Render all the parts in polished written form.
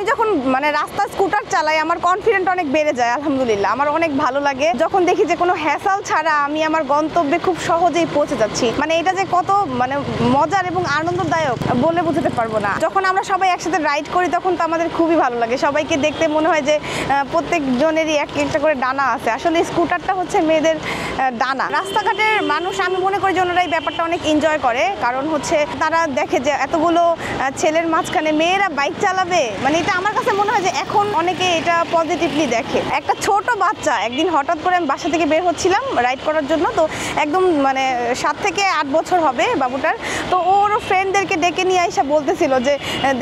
আমি যখন মানে রাস্তা স্কুটার চালাই আমার কনফিডেন্ট অনেক বেড়ে যায় আলহামদুলিল্লাহ। আমার অনেক ভালো লাগে যখন দেখি যে কোনো হ্যাসাল ছাড়া আমি আমার গন্তব্যে খুব সহজেই পৌঁছে যাচ্ছি। মানে এটা যে কত মানে মজার এবং আনন্দদায়ক বলে বোঝাতে পারবো না। যখন আমরা সবাই একসাথে রাইড করি তখন তো আমাদের খুবই ভালো লাগে। সবাইকে দেখতে মনে হয় যে প্রত্যেকজনেরই একটা করে ডানা আছে। আসলে স্কুটারটা হচ্ছে মেয়েদের ডানা। রাস্তাঘাটের মানুষ আমি মনে করি যে ওনারা এই ব্যাপারটা অনেক এনজয় করে, কারণ হচ্ছে তারা দেখে যে এতগুলো ছেলের মাঝখানে মেয়েরা বাইক চালাবে, মানে এটা আমার কাছে মনে হয় যে এখন অনেকে এটা পজিটিভলি দেখে। একটা ছোট বাচ্চা একদিন হঠাৎ করে আমি বাসা থেকে বের হচ্ছিলাম রাইড করার জন্য, তো একদম মানে 7 থেকে 8 বছর হবে বাবুটার, তো ওর ফ্রেন্ডদেরকে ডেকে নিয়ে এসে বলতেছিল যে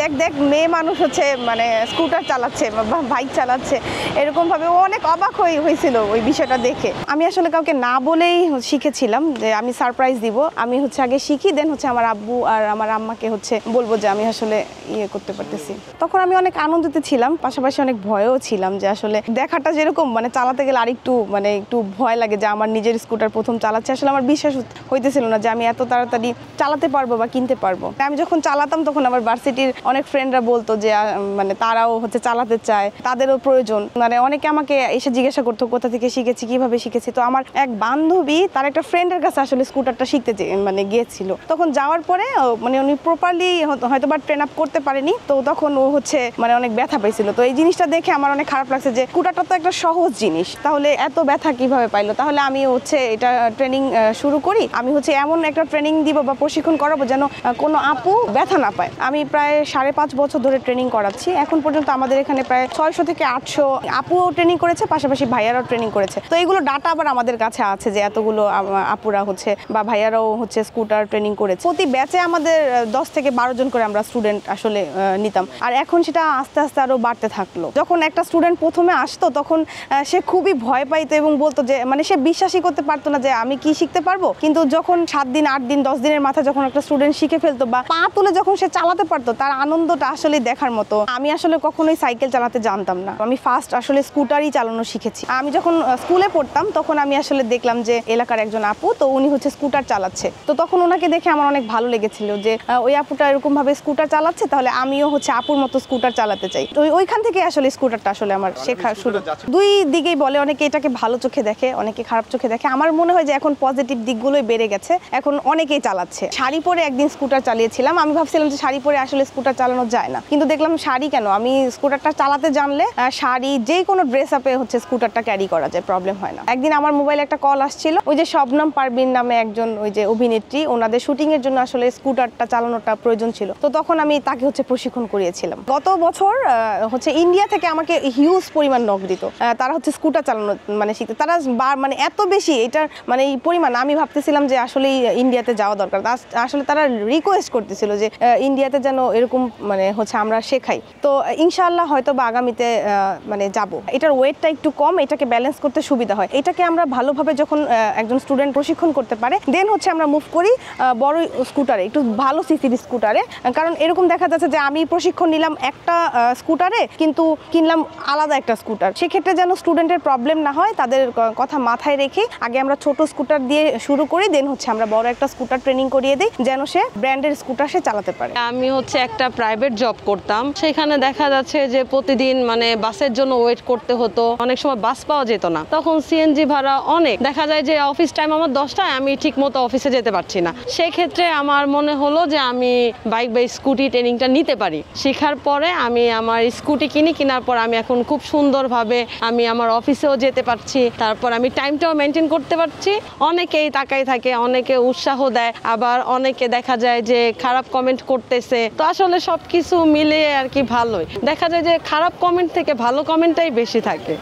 দেখ দেখ মেয়ে মানুষ হচ্ছে মানে স্কুটার চালাচ্ছে বা বাইক চালাচ্ছে, এরকমভাবে ও অনেক অবাক হয়েছিল ওই বিষয়টা দেখে। আমি আসলে কাউকে না বলেই শিখেছিলাম যে আমি সারপ্রাইজ দিব, আমি হচ্ছে আগে শিখি, দেন হচ্ছে আমার আব্বু আর আমার আম্মাকে হচ্ছে বলবো যে আমি আসলে করতে পারতেছি। তখন আমি অনেক আনন্দিত ছিলাম, পাশাপাশি অনেক ভয়ও ছিলাম যে আসলে দেখাটা যেরকম মানে চালাতে গেলে আরেকটু মানে একটু ভয় লাগে যে আমার নিজের স্কুটার প্রথম চালাচ্ছে। আসলে আমার বিশ্বাস হইতেছিল না যে আমি এত তাড়াতাড়ি চালাতে পারবো বা কিনতে পারবো। আমি যখন চালাতাম তখন আমার ভার্সিটির অনেক ফ্রেন্ডরা বলতো যে মানে তারাও হচ্ছে চালাতে চায়, তাদেরও প্রয়োজন। মানে অনেকে আমাকে এসে জিজ্ঞাসা করতো কোথা থেকে শিখেছি, কিভাবে শিখেছি। তো আমার এক বান্ধবী তার একটা ফ্রেন্ডের কাছে আসলে স্কুটারটা শিখতে মানে গিয়েছিল। তখন যাওয়ার পরে মানে উনি প্রপারলি হয়তো বা ট্রেন আপ করতে পারেনি, তো তখন ও হচ্ছে মানে অনেক ব্যথা পাইছিল। তো এই জিনিসটা দেখে আমার অনেক খারাপ লাগছে যে স্কুটারটা তো একটা সহজ জিনিস, তাহলে এত ব্যথা কিভাবে পাইলো। তাহলে আমি হচ্ছে এটা ট্রেনিং শুরু করি, আমি হচ্ছে এমন একটা ট্রেনিং দিব বা প্রশিক্ষণ করাবো যেন কোনো আপু ব্যথা না পায়। আমি প্রায় 5.5 বছর ধরে ট্রেনিং করাচ্ছি। এখন পর্যন্ত আমাদের এখানে প্রায় 600 থেকে 800 আপুও ট্রেনিং করেছে, পাশাপাশি ভাইয়ারাও ট্রেনিং করেছে। তো এইগুলো ডাটা আবার আমাদের কাছে আছে যে এতগুলো আপুরা হচ্ছে বা ভাইয়ারাও হচ্ছে স্কুটার ট্রেনিং করেছে। প্রতি ব্যাচে আমাদের 10 থেকে 12 জন করে আমরা স্টুডেন্ট আসলে নিতাম, আর এখন সেটা আস্তে আস্তে আরো বাড়তে থাকলো। যখন একটা স্টুডেন্ট প্রথমে আসতো তখন সে খুবই ভয় পাইতো এবং বলতো যে মানে সে বিশ্বাসই করতে পারতো না যে আমি কি শিখতে পারবো। কিন্তু যখন 7 দিন 8 দিন 10 দিনের মাথায় যখন একটা স্টুডেন্ট শিখে ফেলতো বা পা তুলে যখন সে চালাতে পারতো, তার আনন্দটা আসলে দেখার মতো। আমি আসলে কখনোই সাইকেল চালাতে জানতাম না, আমি ফার্স্ট আসলে স্কুটারই চালানো শিখেছি। আমি যখন স্কুলে পড়তাম তখন আমি আসলে দেখলাম যে এলাকার একজন আপু, তো উনি হচ্ছে স্কুটার চালাচ্ছে। তো তখন ওনাকে দেখে আমার অনেক ভালো লেগেছিল যে ওই আপুটা এরকম ভাবে স্কুটার চালাচ্ছে, তাহলে আমিও হচ্ছে আপুর মতো স্কুটার চালাতে চাই। তো ওইখান থেকে আসলে স্কুটারটা আসলে আমার শেখা শুরু। দুই দিকেই বলে, অনেকে এটাকে ভালো চোখে দেখে, অনেকে খারাপ চোখে দেখে। আমার মনে হয় যে এখন পজিটিভ দিকগুলোই বেড়ে গেছে, এখন অনেকেই চালাচ্ছে। শাড়ি পরে একদিন স্কুটার চালিয়েছিলাম, আমি ভাবছিলাম যে শাড়ি পরে আসলে স্কুটার চালানো যায় না, কিন্তু দেখলাম শাড়ি কেন, আমি স্কুটারটা চালাতে জানলে শাড়ি যে কোনো ড্রেস আপে হচ্ছে স্কুটারটা ক্যারি করা যায়, প্রবলেম হয় না। একদিন আমার মোবাইলে একটা কল আসছিল, ওই যে শবনম পারভিন নামে একজন ওই যে অভিনেত্রী, ওনাদের শুটিং এর জন্য আসলে স্কুটারটা চালানোটা প্রয়োজন ছিল। তো তখন আমি তাকে হচ্ছে প্রশিক্ষণ করিয়েছিলাম। গত বছর হচ্ছে ইন্ডিয়া থেকে আমাকে হিউজ পরিমাণ নক দিত, তারা হচ্ছে স্কুটার চালানো মানে শিখতে। তারা মানে এত বেশি এটার মানে এই পরিমাণ, আমি ভাবতেছিলাম যে আসলে ইন্ডিয়াতে যাওয়া দরকার। আসলে তারা রিকোয়েস্ট করতেছিল যে ইন্ডিয়াতে যেন এরকম মানে হচ্ছে আমরা শেখাই। তো ইনশাআল্লাহ হয়তো বা আগামীতে মানে যাব। এটার ওয়েটটা একটু কম, এটাকে ব্যালেন্স করতে সুবিধা হয়। এটাকে আমরা ভালোভাবে যখন একজন স্টুডেন্ট প্রশিক্ষণ করতে পারে, দেন হচ্ছে আমরা মুভ করি বড় স্কুটারে, একটু ভালো সিসির স্কুটারে। কারণ এরকম দেখা যাচ্ছে যে আমি প্রশিক্ষণ নিলাম একটা স্কুটারে, কিন্তু কিনলাম আলাদা একটা স্কুটার। সেক্ষেত্রে যেন স্টুডেন্টের প্রবলেম না হয়, তাদের কথা মাথায় রেখে আগে আমরা ছোট স্কুটার দিয়ে শুরু করি, দেন হচ্ছে আমরা বড় একটা স্কুটার ট্রেনিং করিয়ে দিই যেন সে ব্র্যান্ডের স্কুটার সে চালাতে পারে। আমি হচ্ছে একটা প্রাইভেট জব করতাম, সেখানে দেখা যাচ্ছে যে প্রতিদিন মানে বাসের জন্য ওয়েট করতে হতো, অনেক সময় বাস পাওয়া যেত না, তখন সিএনজি ভাড়া অনেক। দেখা যায় যে অফিস টাইম আমার 10টায়, আমি ঠিক মতো অফিসে যেতে পারছি না। সেক্ষেত্রে আমার মনে হলো যে আমি বাইক বা স্কুটি ট্রেনিংটা নিতে পারি। শেখার পরে আমি আমার স্কুটি কেনার পর আমি এখন খুব সুন্দরভাবে আমি আমার অফিসেও যেতে পারছি, তারপর আমি টাইমটাও মেনটেন করতে পারছি। অনেকেই তাকাই থাকে, অনেকে উৎসাহ দেয়, আবার অনেকে দেখা যায় যে খারাপ কমেন্ট করতেছে। তো আসলে সবকিছু মিলে আর কি ভালোই দেখা যায় যে খারাপ কমেন্ট থেকে ভালো কমেন্টটাই বেশি থাকে।